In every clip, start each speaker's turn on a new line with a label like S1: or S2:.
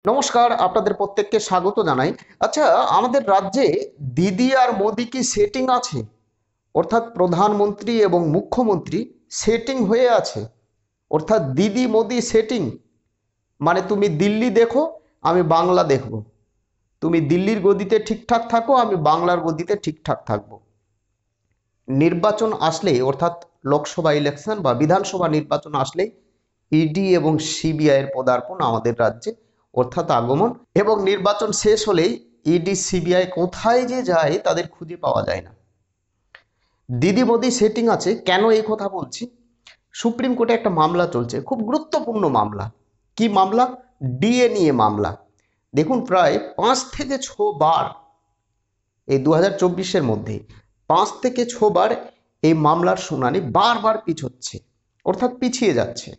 S1: নমস্কার, আপনাদের প্রত্যেককে স্বাগত জানাই। আচ্ছা, আমাদের রাজ্যে দিদি আর মোদি কি সেটিং আছে? অর্থাৎ প্রধানমন্ত্রী এবং মুখ্যমন্ত্রী সেটিং হয়ে আছে, অর্থাৎ দিদি মোদি সেটিং। মানে তুমি দিল্লি দেখো, আমি বাংলা দেখব। তুমি দিল্লির গদিতে ঠিকঠাক থাকো, আমি বাংলার গদিতে ঠিকঠাক থাকবো। নির্বাচন আসলে, অর্থাৎ লোকসভা ইলেকশন বা বিধানসভা নির্বাচন আসলে ইডি এবং সিবিআই এর পদার্পণ আমাদের রাজ্যে, অর্থাৎ আগমন। এবং নির্বাচন শেষ হলেই ইডি সিবিআই কোথায় যে যায় তাদের খুঁজে পাওয়া যায় না। দিদি মোদি সেটিং আছে কেন এই কথা বলছি? সুপ্রিম কোর্টে একটা মামলা চলছে, খুব গুরুত্বপূর্ণ মামলা। কি মামলা? ডিএ নিয়ে মামলা। দেখুন, প্রায় 5 থেকে 6 বার এই 2024-এর মধ্যে 5 থেকে 6 বার এই মামলার শুনানি বারবার পিছোচ্ছে, অর্থাৎ পিছিয়ে যাচ্ছে।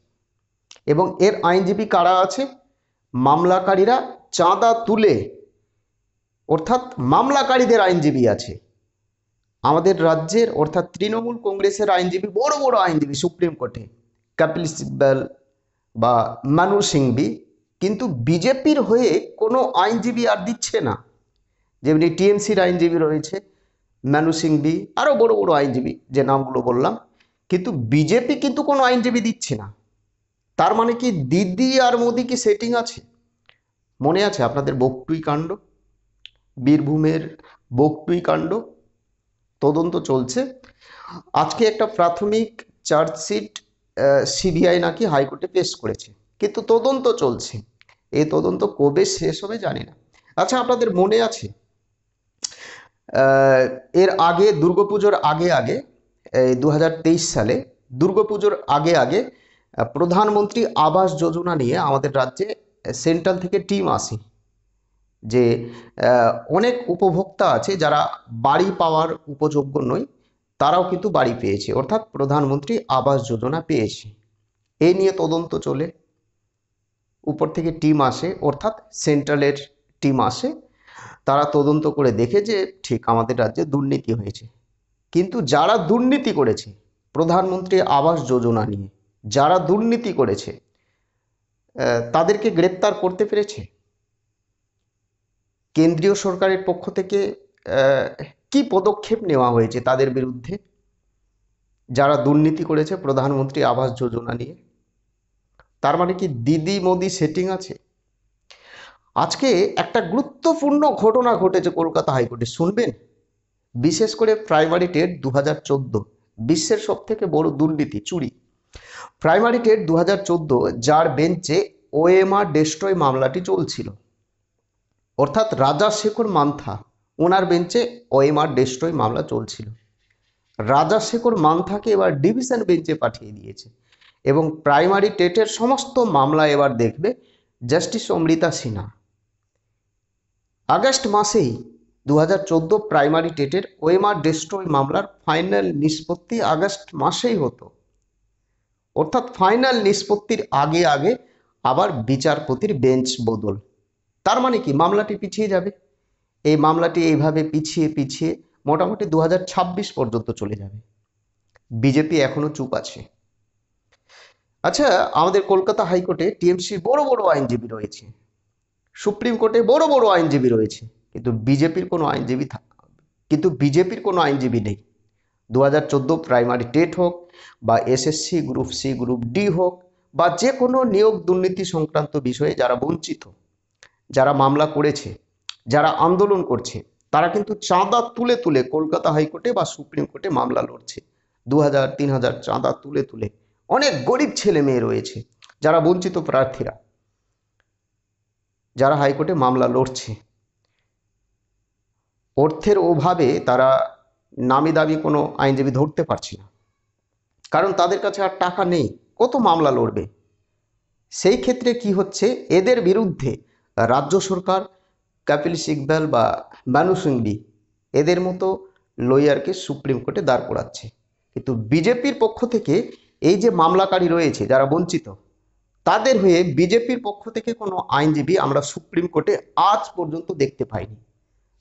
S1: এবং এর আইনজীবী কারা আছে? মামলাকারীরা চাঁদা তুলে, অর্থাৎ মামলাকারীদের আইনজীবী আছে আমাদের রাজ্যের, অর্থাৎ তৃণমূল কংগ্রেসের আইনজীবী, বড় বড় আইনজীবী সুপ্রিম কোর্টে, কপিল সিব্বল বা মানু সিংভি। কিন্তু বিজেপির হয়ে কোনো আইনজীবী আর দিচ্ছে না। যেমনি টিএমসির আইনজীবী রয়েছে মানু সিংভি, আরও বড় বড় আইনজীবী যে নামগুলো বললাম, কিন্তু বিজেপি কিন্তু কোনো আইনজীবী দিচ্ছে না। তার মানে কি দিদি আর মোদি কি সেটিং আছে? মনে আছে আপনাদের বকটুই কাণ্ড, বীরভূমের বকটুই কাণ্ড? তদন্ত চলছে। আজকে একটা প্রাথমিক চার্জশিট সিবিআই নাকি হাইকোর্টে পেশ করেছে, কিন্তু তদন্ত চলছে। এই তদন্ত কবে শেষ হবে জানি না। আচ্ছা, আপনাদের মনে আছে এর আগে দুর্গাপুজোর আগে আগে, এই 2023 সালে দুর্গাপুজোর আগে আগে প্রধানমন্ত্রী আবাস যোজনা নিয়ে আমাদের রাজ্যে সেন্ট্রাল থেকে টিম আসে। যে অনেক উপভোক্তা আছে যারা বাড়ি পাওয়ার উপযোগ্য নয়, তারাও কিন্তু বাড়ি পেয়েছে, অর্থাৎ প্রধানমন্ত্রী আবাস যোজনা পেয়েছে। এই নিয়ে তদন্ত চলে, উপর থেকে টিম আসে, অর্থাৎ সেন্ট্রালের টিম আসে। তারা তদন্ত করে দেখে যে ঠিক আমাদের রাজ্যে দুর্নীতি হয়েছে। কিন্তু যারা দুর্নীতি করেছে প্রধানমন্ত্রী আবাস যোজনা নিয়ে, যারা দুর্নীতি করেছে তাদেরকে গ্রেপ্তার করতে পেরেছে কেন্দ্রীয় সরকারের পক্ষ থেকে? কি পদক্ষেপ নেওয়া হয়েছে তাদের বিরুদ্ধে যারা দুর্নীতি করেছে প্রধানমন্ত্রী আবাস যোজনা নিয়ে? তার মানে কি দিদি মোদি সেটিং আছে? আজকে একটা গুরুত্বপূর্ণ ঘটনা ঘটেছে কলকাতা হাইকোর্টে, শুনবেন? বিশেষ করে প্রাইমারি টেট 2014, বিশ্বের সব থেকে বড় দুর্নীতি, চুরি। প্রাইমারি টেট 2014, যার বেঞ্চে ওএমআর ডেস্ট্রয় মামলাটি চলছিল, অর্থাৎ রাজাশেখর মান্থা, ওনার বেঞ্চে ওএমআর ডেস্ট্রয় মামলা চলছিল। রাজাশেখর মান্থাকে এবার ডিভিশন বেঞ্চে পাঠিয়ে দিয়েছে, এবং প্রাইমারি টেটের সমস্ত মামলা এবার দেখবে জাস্টিস অমৃতা সিনহা। আগস্ট মাসেই 2014 প্রাইমারি টেটের ওএমআর ডেস্ট্রয় মামলার ফাইনাল নিষ্পত্তি আগস্ট মাসেই হতো, অর্থাৎ ফাইনাল নিষ্পত্তির আগে আগে আবার বিচারপতির বেঞ্চ বদল। তার মানে কি মামলাটি পিছিয়ে যাবে। এই মামলাটি এইভাবে পিছিয়ে পিছিয়ে মোটামুটি 2026 পর্যন্ত চলে যাবে। বিজেপি এখনো চুপ আছে। আচ্ছা, আমাদের কলকাতা হাইকোর্টে টিএমসির বড় বড় আইনজীবী রয়েছে, সুপ্রিম কোর্টে বড় বড় আইনজীবী রয়েছে, কিন্তু বিজেপির কোনো আইনজীবী নেই। 2014 প্রাইমারি টেট হোক বা SSC group C group D হোক, বা যে কোনো নিয়োগ দুর্নীতি সংক্রান্ত বিষয়ে যারা বঞ্চিত, যারা মামলা করেছে, যারা আন্দোলন করছে, তারা কিন্তু চাঁদা তুলে তুলে কলকাতা হাইকোর্টে বা সুপ্রিম কোর্টে মামলা লড়ছে। 2000-3000 চাঁদা তুলে তুলে। অনেক গরিব ছেলে মেয়ে রয়েছে যারা বঞ্চিত প্রার্থীরা, যারা হাইকোর্টে মামলা লড়ছে। অর্থের অভাবে তারা নামি দামি কোনো আইনজীবী ধরতে পারছে না, কারণ তাদের কাছে আর টাকা নেই, কত মামলা লড়বে। সেই ক্ষেত্রে কি হচ্ছে, এদের বিরুদ্ধে রাজ্য সরকার কপিল সিব্বল বা মানু সিংভি, এদের মতো লয়ারকে সুপ্রিম কোর্টে দাঁড় করাচ্ছে। কিন্তু বিজেপির পক্ষ থেকে এই যে মামলাকারী রয়েছে যারা বঞ্চিত, তাদের হয়ে বিজেপির পক্ষ থেকে কোনো আইনজীবী আমরা সুপ্রিম কোর্টে আজ পর্যন্ত দেখতে পাইনি।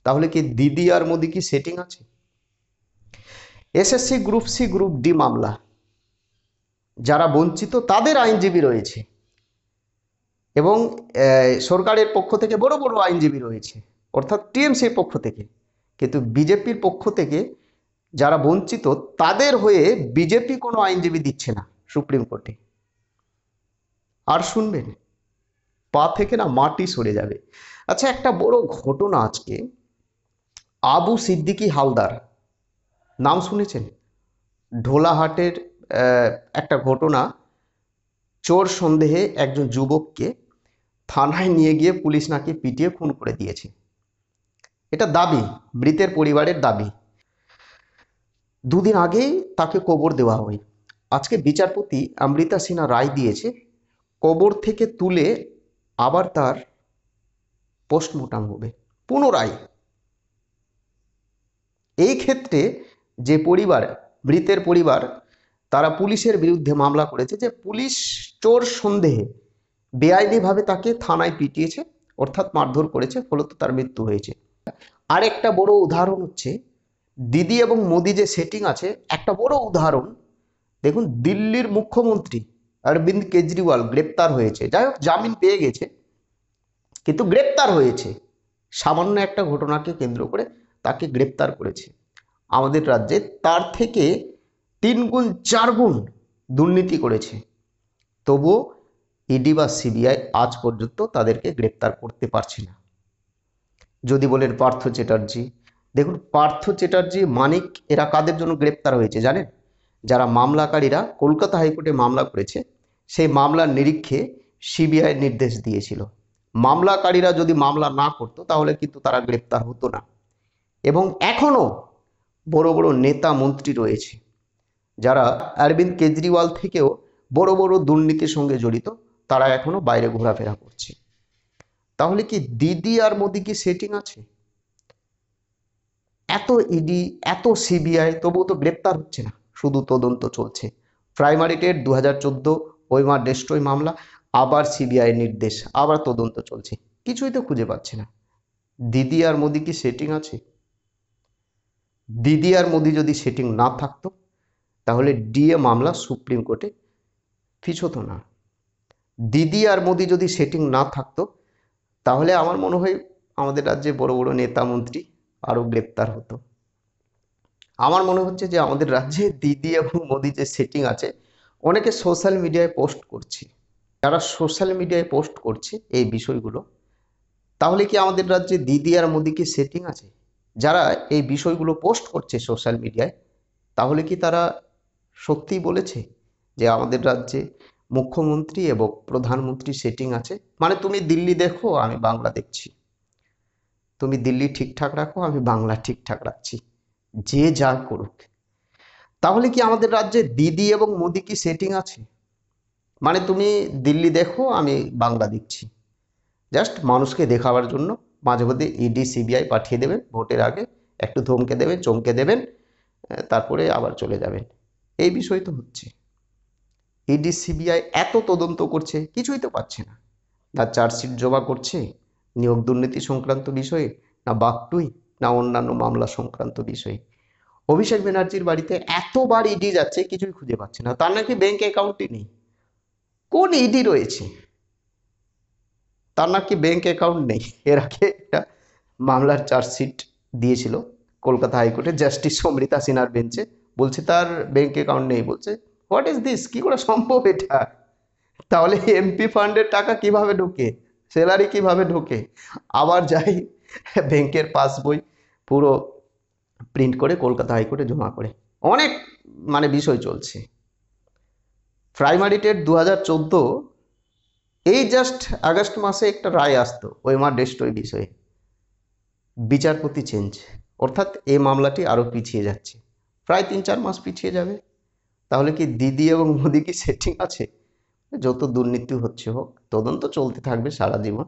S1: তাহলে কি দিদি আর মোদি কি সেটিং আছে? SSC group C group D মামলা যারা বঞ্চিত তাদের আইনজীবী রয়েছে, এবং সরকারের পক্ষ থেকে বড় বড় আইনজীবী রয়েছে, অর্থাৎ টিএমসির পক্ষ থেকে। কিন্তু বিজেপির পক্ষ থেকে যারা বঞ্চিত তাদের হয়ে বিজেপি কোনো আইনজীবী দিচ্ছে না সুপ্রিম কোর্টে। আর শুনবেন, পা থেকে না মাটি সরে যাবে। আচ্ছা, একটা বড় ঘটনা আজকে, আবু সিদ্দিকী হালদার নাম শুনেছেন? ঢোলাহাটের একটা ঘটনা, চোর সন্দেহে একজন যুবককে থানায় নিয়ে গিয়ে পুলিশ নাকি পিটিয়ে খুন করে দিয়েছে। এটা দাবি, মৃতের পরিবারের দাবি। দুদিন আগেই তাকে কবর দেওয়া হয়। আজকে বিচারপতি অমৃতা সিনহা রায় দিয়েছে, কবর থেকে তুলে আবার তার পোস্টমর্টম হবে পুনরায়। এই ক্ষেত্রে যে পরিবার, মৃতের পরিবার, তারা পুলিশের বিরুদ্ধে মামলা করেছে যে পুলিশ চোর সন্দেহে বেআইনিভাবে তাকে থানায় পিটিয়েছে, অর্থাৎ মারধর করেছে, ফলত তার মৃত্যু হয়েছে। আরেকটা বড় উদাহরণ হচ্ছে দিদি এবং মোদি যে সেটিং আছে, একটা বড় উদাহরণ দেখুন, দিল্লির মুখ্যমন্ত্রী অরবিন্দ কেজরিওয়াল গ্রেপ্তার হয়েছে। যাই হোক, জামিন পেয়ে গেছে, কিন্তু গ্রেপ্তার হয়েছে। সামান্য একটা ঘটনাকে কেন্দ্র করে তাকে গ্রেপ্তার করেছে আমাদের রাজ্যে। তার থেকে 3 গুণ 4 গুণ দুর্নীতি করেছে, তবুও ইডি বা সিবিআই আজ পর্যন্ত তাদেরকে গ্রেপ্তার করতে পারছে না। যদি বলেন পার্থ চ্যাটার্জি, দেখুন পার্থ চ্যাটার্জি, মানিক, এরা কাদের জন্য গ্রেপ্তার হয়েছে জানেন? যারা মামলাকারীরা কলকাতা হাইকোর্টে মামলা করেছে, সেই মামলার নিরীক্ষে সিবিআই নির্দেশ দিয়েছিল। মামলাকারীরা যদি মামলা না করতো তাহলে কিন্তু তারা গ্রেপ্তার হতো না। এবং এখনো বড় বড় নেতা মন্ত্রী রয়েছে যারা অরবিন্দ কেজরিওয়াল থেকেও বড় বড় দুর্নীতির সঙ্গে জড়িত, তারা এখনো বাইরে ঘোরাফেরা করছে। তাহলে কি দিদি আর মোদি কি সেটিং আছে? এত ইডি, এত সিবিআই, তবুও তো গ্রেপ্তার হচ্ছে না, শুধু তদন্ত চলছে। প্রাইমারি টেট 2014 ওইমা ডেস্ট্রয় মামলা, আবার সিবিআই নির্দেশ, আবার তদন্ত চলছে, কিছুই তো খুঁজে পাচ্ছে না। দিদি আর মোদি কি সেটিং আছে? দিদি আর মোদি যদি সেটিং না থাকতো তাহলে ডিএ মামলা সুপ্রিম কোর্টে পিছোতো না। দিদি আর মোদি যদি সেটিং না থাকতো তাহলে আমার মনে হয় আমাদের রাজ্যে বড় বড় নেতা মন্ত্রী আরো গ্রেপ্তার হতো। আমার মনে হচ্ছে যে আমাদের রাজ্যে দিদি এবং মোদি যে সেটিং আছে, অনেকে সোশ্যাল মিডিয়ায় পোস্ট করছে। যারা সোশ্যাল মিডিয়ায় পোস্ট করছে এই বিষয়গুলো, তাহলে কি আমাদের রাজ্যে দিদি আর মোদি কি সেটিং আছে? যারা এই বিষয়গুলো পোস্ট করছে সোশ্যাল মিডিয়ায়, তাহলে কি তারা সত্যি বলেছে যে আমাদের রাজ্যে মুখ্যমন্ত্রী এবং প্রধানমন্ত্রী সেটিং আছে? মানে তুমি দিল্লি দেখো, আমি বাংলা দেখছি, তুমি দিল্লি ঠিকঠাক রাখো, আমি বাংলা ঠিকঠাক রাখছি, যে যা করুক। তাহলে কি আমাদের রাজ্যে দিদি এবং মোদি কি সেটিং আছে? মানে তুমি দিল্লি দেখো, আমি বাংলা দেখছি, জাস্ট মানুষকে দেখাবার জন্য মাঝে মধ্যে ইডি সিবিআই পাঠিয়ে দেবেন, ভোটের আগে একটু ধমকে দেবেন, চমকে দেবেন, তারপরে আবার চলে যাবেন। এই বিষয় তো হচ্ছে। ইডি সিবিআই এত তদন্ত করছে, কিছুই তো পাচ্ছে না। না চার্জশিট জমা করছে নিয়োগ দুর্নীতি সংক্রান্ত বিষয়ে, না বাকটুই, না অন্যান্য মামলা সংক্রান্ত বিষয়ে। অভিষেক ব্যানার্জির বাড়িতে এতবার ইডি যাচ্ছে, কিছুই খুঁজে পাচ্ছে না। তার নাকি ব্যাংক অ্যাকাউন্টই নেই। কোন ইডি রয়েছে? তার নাকি ব্যাংক অ্যাকাউন্ট নেই। এর আগে একটা মামলার চার্জশিট দিয়েছিল কলকাতা হাইকোর্টে জাস্টিস অমৃতা সিনহার বেঞ্চে, বলছে তার ব্যাংক অ্যাকাউন্ট নেই। বলছে হোয়াট ইজ দিস, কি করে সম্ভব এটা? তাহলে এমপি ফান্ডের টাকা কিভাবে ঢোকে, স্যালারি কিভাবে ঢোকে? আবার যাই ব্যাংকের পাসবই পুরো প্রিন্ট করে কলকাতা হাইকোর্টে জমা করে। অনেক মানে বিষয় চলছে। প্রাইমারি টেট 2014, এই জাস্ট আগস্ট মাসে একটা রায় আসতো ওইমা ডেস্ট্রয় বিষয়ে, বিচারপতি চেঞ্জ, অর্থাৎ এই মামলাটি আরো পিছিয়ে যাচ্ছে, প্রায় 3-4 মাস পিছিয়ে যাবে। তাহলে কি দিদি এবং মোদি কি সেটিং আছে? যত দুর্নীতি হচ্ছে হোক, তদন্ত চলতে থাকবে সারা জীবন,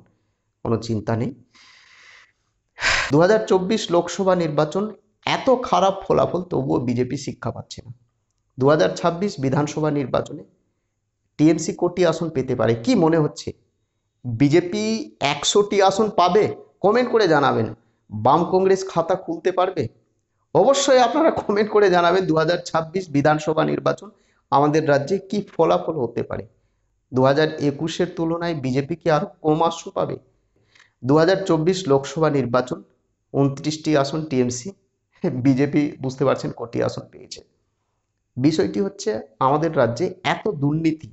S1: কোনো চিন্তা নেই। 2024 লোকসভা নির্বাচন, এত খারাপ ফলাফল তবুও বিজেপি শিক্ষা পাচ্ছে না। 2026 বিধানসভা নির্বাচনে টিএমসি কোটি আসন পেতে পারে, কি মনে হচ্ছে? বিজেপি 100টি আসন পাবে? কমেন্ট করে জানাবেন। বাম কংগ্রেস খাতা খুলতে পারবে? অবশ্যই আপনারা কমেন্ট করে জানাবেন 2026 বিধানসভা নির্বাচন আমাদের রাজ্যে কি ফলাফল হতে পারে। 2021-এর তুলনায় বিজেপি কি আরো কম আসন পাবে? 2024 লোকসভা নির্বাচন, 29টি আসন টিএমসি, বিজেপি বুঝতে পারছেন কটি আসন পেয়েছে। বিষয়টি হচ্ছে আমাদের রাজ্যে এত দুর্নীতি,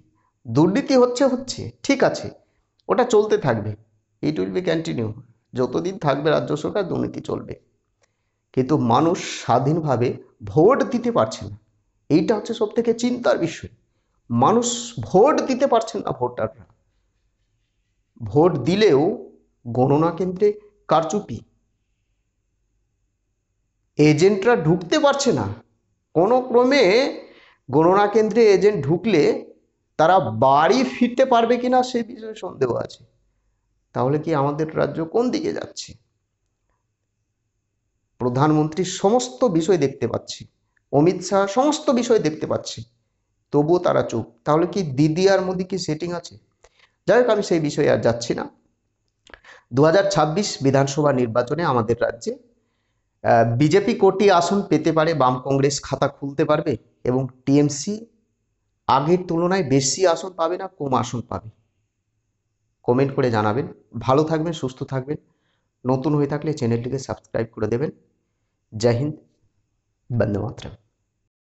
S1: দুর্নীতি হচ্ছে ঠিক আছে, ওটা চলতে থাকবে, ইট উইল বি কন্টিনিউ, যতদিন থাকবে রাজ্য সরকার দুর্নীতি চলবে, কিন্তু মানুষ স্বাধীনভাবে ভোট দিতে পারছে না, এইটা হচ্ছে সব থেকে চিন্তার বিষয়। মানুষ ভোট দিতে পারছেন না, ভোটাররা ভোট দিলেও গণনা কেন্দ্রে কারচুপি, এজেন্টরা ঢুকতে পারছে না, কোনো ক্রমে গণনা কেন্দ্রে এজেন্ট ঢুকলে তারা বাড়ি ফিরতে পারবে কিনা সেই বিষয়ে সন্দেহ আছে। তাহলে কি আমাদের রাজ্য কোন দিকে যাচ্ছে? প্রধানমন্ত্রী সমস্ত বিষয় দেখতে পাচ্ছে, অমিত শাহ সমস্ত বিষয় দেখতে পাচ্ছে, তবুও তারা চুপ। তাহলে কি দিদি আর মোদি কি সেটিং আছে? যাই হোক, আমি সেই বিষয়ে আর যাচ্ছি না। 2026 বিধানসভা নির্বাচনে আমাদের রাজ্যে বিজেপি কোটি আসন পেতে পারে, বাম কংগ্রেস খাতা খুলতে পারবে, এবং টিএমসি আগের তুলনায় বেশি আসন পাবে না কম আসন পাবে? কমেন্ট করে জানাবেন। ভালো থাকবেন, সুস্থ থাকবেন। নতুন হয়ে থাকলে চ্যানেলটিকে সাবস্ক্রাইব করে দেবেন। জয় হিন্দ, বন্দে মাতরম।